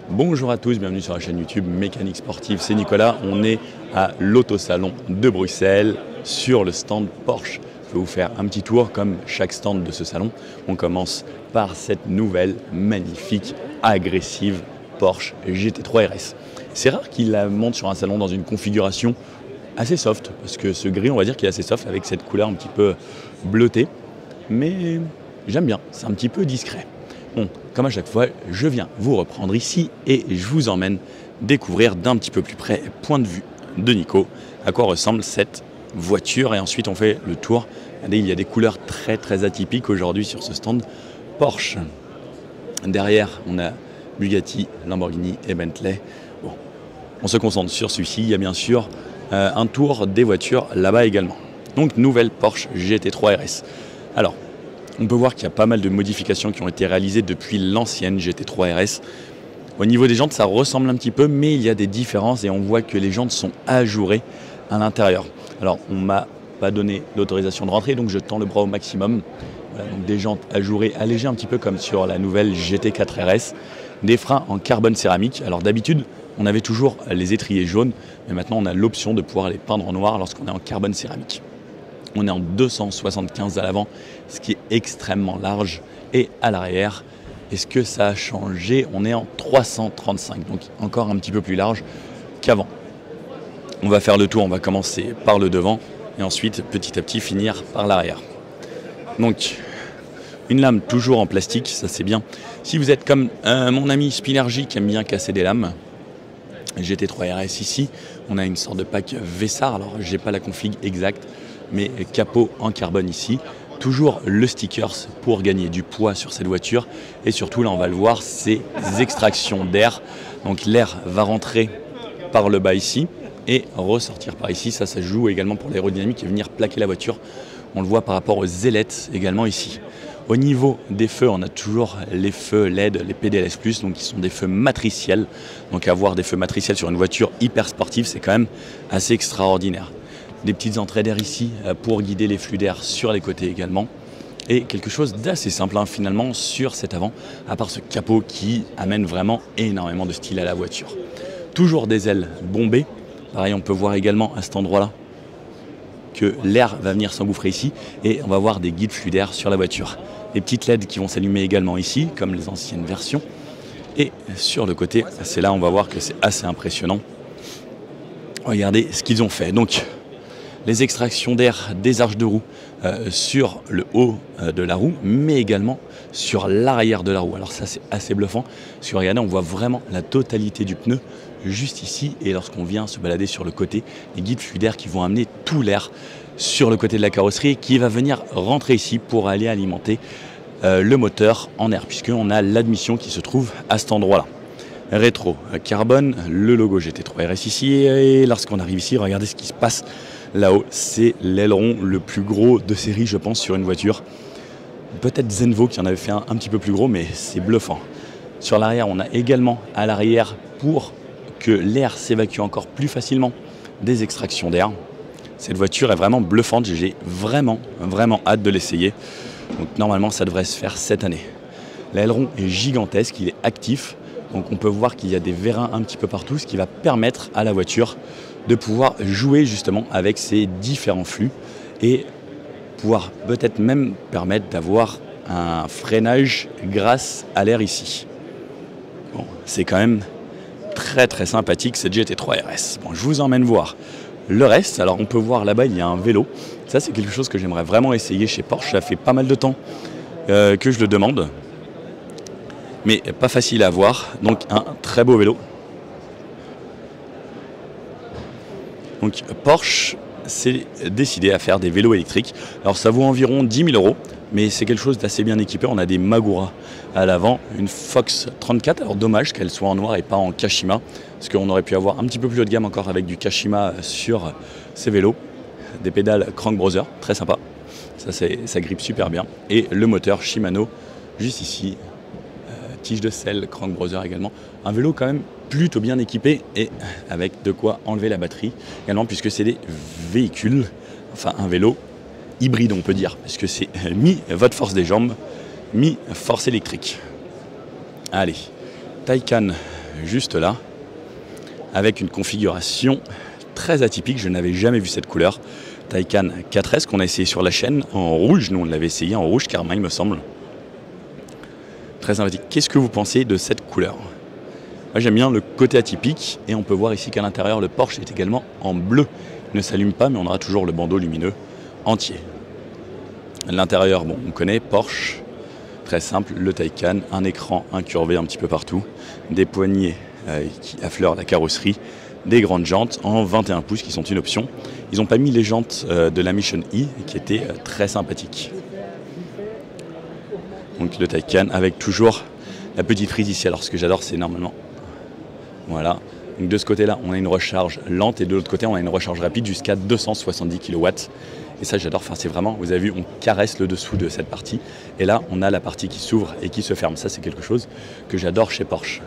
Bonjour à tous, bienvenue sur la chaîne YouTube Mécanique Sportive, c'est Nicolas. On est à l'Autosalon de Bruxelles sur le stand Porsche. Je vais vous faire un petit tour comme chaque stand de ce salon. On commence par cette nouvelle, magnifique, agressive Porsche GT3 RS. C'est rare qu'il la monte sur un salon dans une configuration assez soft, parce que ce gris, on va dire qu'il est assez soft avec cette couleur un petit peu bleutée. Mais j'aime bien, c'est un petit peu discret. Bon, comme à chaque fois, je viens vous reprendre ici et je vous emmène découvrir d'un petit peu plus près, point de vue de Nico, à quoi ressemble cette voiture. Et ensuite, on fait le tour. Regardez, il y a des couleurs très atypiques aujourd'hui sur ce stand Porsche. Derrière, on a Bugatti, Lamborghini et Bentley. Bon, on se concentre sur celui-ci. Il y a bien sûr un tour des voitures là-bas également. Donc, nouvelle Porsche GT3 RS. Alors, on peut voir qu'il y a pas mal de modifications qui ont été réalisées depuis l'ancienne GT3 RS. Au niveau des jantes, ça ressemble un petit peu, mais il y a des différences et on voit que les jantes sont ajourées à l'intérieur. Alors, on ne m'a pas donné l'autorisation de rentrer, donc je tends le bras au maximum. Voilà, donc des jantes ajourées, allégées un petit peu comme sur la nouvelle GT4 RS. Des freins en carbone céramique. Alors d'habitude, on avait toujours les étriers jaunes, mais maintenant on a l'option de pouvoir les peindre en noir lorsqu'on est en carbone céramique. On est en 275 à l'avant, ce qui est extrêmement large. Et à l'arrière, est-ce que ça a changé? On est en 335, donc encore un petit peu plus large qu'avant. On va faire le tour, on va commencer par le devant et ensuite petit à petit finir par l'arrière. Donc une lame toujours en plastique, ça c'est bien. Si vous êtes comme mon ami Spinergy qui aime bien casser des lames, GT3 RS ici, on a une sorte de pack Vessar, alors j'ai pas la config exacte, mais capot en carbone ici. Toujours le stickers pour gagner du poids sur cette voiture. Et surtout, là, on va le voir, c'est des extractions d'air. Donc l'air va rentrer par le bas ici et ressortir par ici. Ça joue également pour l'aérodynamique et venir plaquer la voiture. On le voit par rapport aux ailettes également ici. Au niveau des feux, on a toujours les feux LED, les PDLS+, donc qui sont des feux matriciels. Donc avoir des feux matriciels sur une voiture hyper sportive, c'est quand même assez extraordinaire. Des petites entrées d'air ici pour guider les flux d'air sur les côtés également. Et quelque chose d'assez simple finalement sur cet avant, à part ce capot qui amène vraiment énormément de style à la voiture. Toujours des ailes bombées. Pareil, on peut voir également à cet endroit-là que l'air va venir s'engouffrer ici et on va voir des guides flux d'air sur la voiture. Des petites LED qui vont s'allumer également ici, comme les anciennes versions. Et sur le côté, c'est là on va voir que c'est assez impressionnant. Regardez ce qu'ils ont fait. Donc, les extractions d'air des arches de roue sur le haut de la roue, mais également sur l'arrière de la roue. Alors ça, c'est assez bluffant. Parce que regardez, on voit vraiment la totalité du pneu juste ici. Et lorsqu'on vient se balader sur le côté, les guides fluides d'air qui vont amener tout l'air sur le côté de la carrosserie et qui va venir rentrer ici pour aller alimenter le moteur en air, puisqu'on a l'admission qui se trouve à cet endroit-là. Rétro carbone, le logo GT3 RS ici. Et lorsqu'on arrive ici, regardez ce qui se passe. Là-haut, c'est l'aileron le plus gros de série, je pense, sur une voiture. Peut-être Zenvo qui en avait fait un petit peu plus gros, mais c'est bluffant. Sur l'arrière, on a également à l'arrière, pour que l'air s'évacue encore plus facilement, des extractions d'air. Cette voiture est vraiment bluffante. J'ai vraiment hâte de l'essayer. Donc normalement, ça devrait se faire cette année. L'aileron est gigantesque, il est actif. Donc on peut voir qu'il y a des vérins un petit peu partout, ce qui va permettre à la voiture de pouvoir jouer justement avec ces différents flux et pouvoir peut-être même permettre d'avoir un freinage grâce à l'air ici. Bon, c'est quand même très sympathique cette GT3 RS. Bon, je vous emmène voir le reste. Alors on peut voir là-bas, il y a un vélo. Ça, c'est quelque chose que j'aimerais vraiment essayer chez Porsche. Ça fait pas mal de temps que je le demande, mais pas facile à voir. Donc un très beau vélo. Donc Porsche s'est décidé à faire des vélos électriques. Alors ça vaut environ 10 000 €, mais c'est quelque chose d'assez bien équipé. On a des Magura à l'avant, une Fox 34. Alors dommage qu'elle soit en noir et pas en Kashima, parce qu'on aurait pu avoir un petit peu plus haut de gamme encore avec du Kashima sur ces vélos. Des pédales Crank Brothers, très sympa. Ça grippe super bien. Et le moteur Shimano, juste ici. Tige de selle, Crank Brothers également. Un vélo quand même plutôt bien équipé et avec de quoi enlever la batterie également, puisque c'est des véhicules, enfin un vélo hybride on peut dire, puisque c'est mi votre force des jambes, mi force électrique. Allez, Taycan juste là, avec une configuration très atypique, je n'avais jamais vu cette couleur. Taycan 4S qu'on a essayé sur la chaîne en rouge, nous on l'avait essayé en rouge karma il me semble. Très sympathique. Qu'est-ce que vous pensez de cette couleur? Moi j'aime bien le côté atypique et on peut voir ici qu'à l'intérieur le Porsche est également en bleu. Il ne s'allume pas mais on aura toujours le bandeau lumineux entier. L'intérieur, bon on connaît Porsche, très simple, le Taycan, un écran incurvé un petit peu partout, des poignées qui affleurent la carrosserie, des grandes jantes en 21 pouces qui sont une option. Ils n'ont pas mis les jantes de la Mission E qui étaient très sympathiques. Donc le Taycan avec toujours la petite frise ici. Alors ce que j'adore c'est normalement, voilà. Donc de ce côté-là on a une recharge lente et de l'autre côté on a une recharge rapide jusqu'à 270 kW. Et ça j'adore, enfin c'est vraiment, vous avez vu, on caresse le dessous de cette partie. Et là on a la partie qui s'ouvre et qui se ferme. Ça c'est quelque chose que j'adore chez Porsche.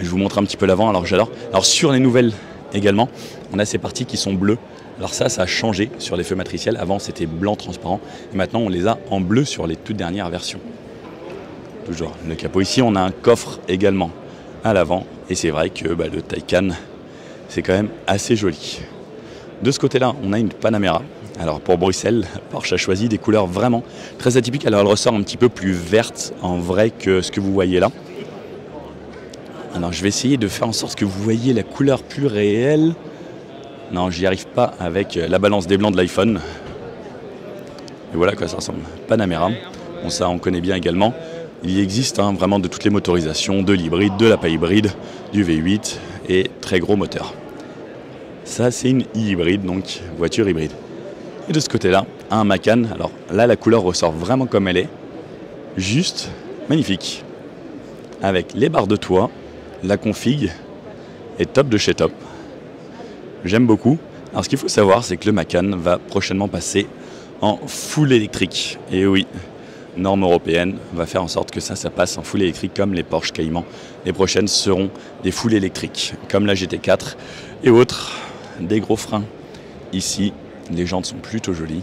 Je vous montre un petit peu l'avant, alors j'adore. Alors sur les nouvelles également, on a ces parties qui sont bleues. Alors ça a changé sur les feux matriciels. Avant c'était blanc transparent et maintenant on les a en bleu sur les toutes dernières versions. Toujours le capot ici, on a un coffre également à l'avant. Et c'est vrai que le Taycan, c'est quand même assez joli. De ce côté-là, on a une Panamera. Alors pour Bruxelles, Porsche a choisi des couleurs vraiment très atypiques. Alors elle ressort un petit peu plus verte en vrai que ce que vous voyez là. Alors je vais essayer de faire en sorte que vous voyez la couleur plus réelle. Non, j'y arrive pas avec la balance des blancs de l'iPhone. Et voilà à quoi ça ressemble. Panamera, bon ça on connaît bien également. Il existe vraiment de toutes les motorisations, de l'hybride, de la pas hybride, du V8 et très gros moteur. Ça c'est une hybride, donc voiture hybride. Et de ce côté-là, un Macan. Alors là la couleur ressort vraiment comme elle est. Juste magnifique. Avec les barres de toit. La config est top de chez top. J'aime beaucoup. Alors ce qu'il faut savoir, c'est que le Macan va prochainement passer en full électrique. Et oui, norme européenne va faire en sorte que ça passe en full électrique comme les Porsche Cayman. Les prochaines seront des full électriques, comme la GT4 et autres. Des gros freins. Ici, les jantes sont plutôt jolies.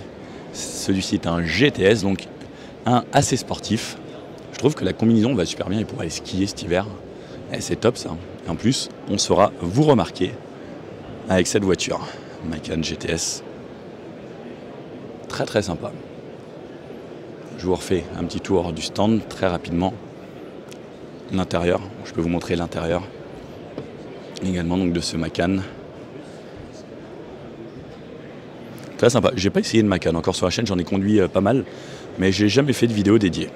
Celui-ci est un GTS, donc un assez sportif. Je trouve que la combinaison va super bien et pour aller skier cet hiver. C'est top ça. Et en plus, on saura vous remarquer avec cette voiture. Macan GTS. Très très sympa. Je vous refais un petit tour du stand très rapidement. L'intérieur, je peux vous montrer l'intérieur. Également donc de ce Macan. Très sympa. J'ai pas essayé de Macan encore sur la chaîne, j'en ai conduit pas mal, mais j'ai jamais fait de vidéo dédiée.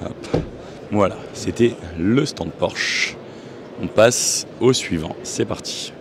Hop. Voilà, c'était le stand Porsche. On passe au suivant, c'est parti.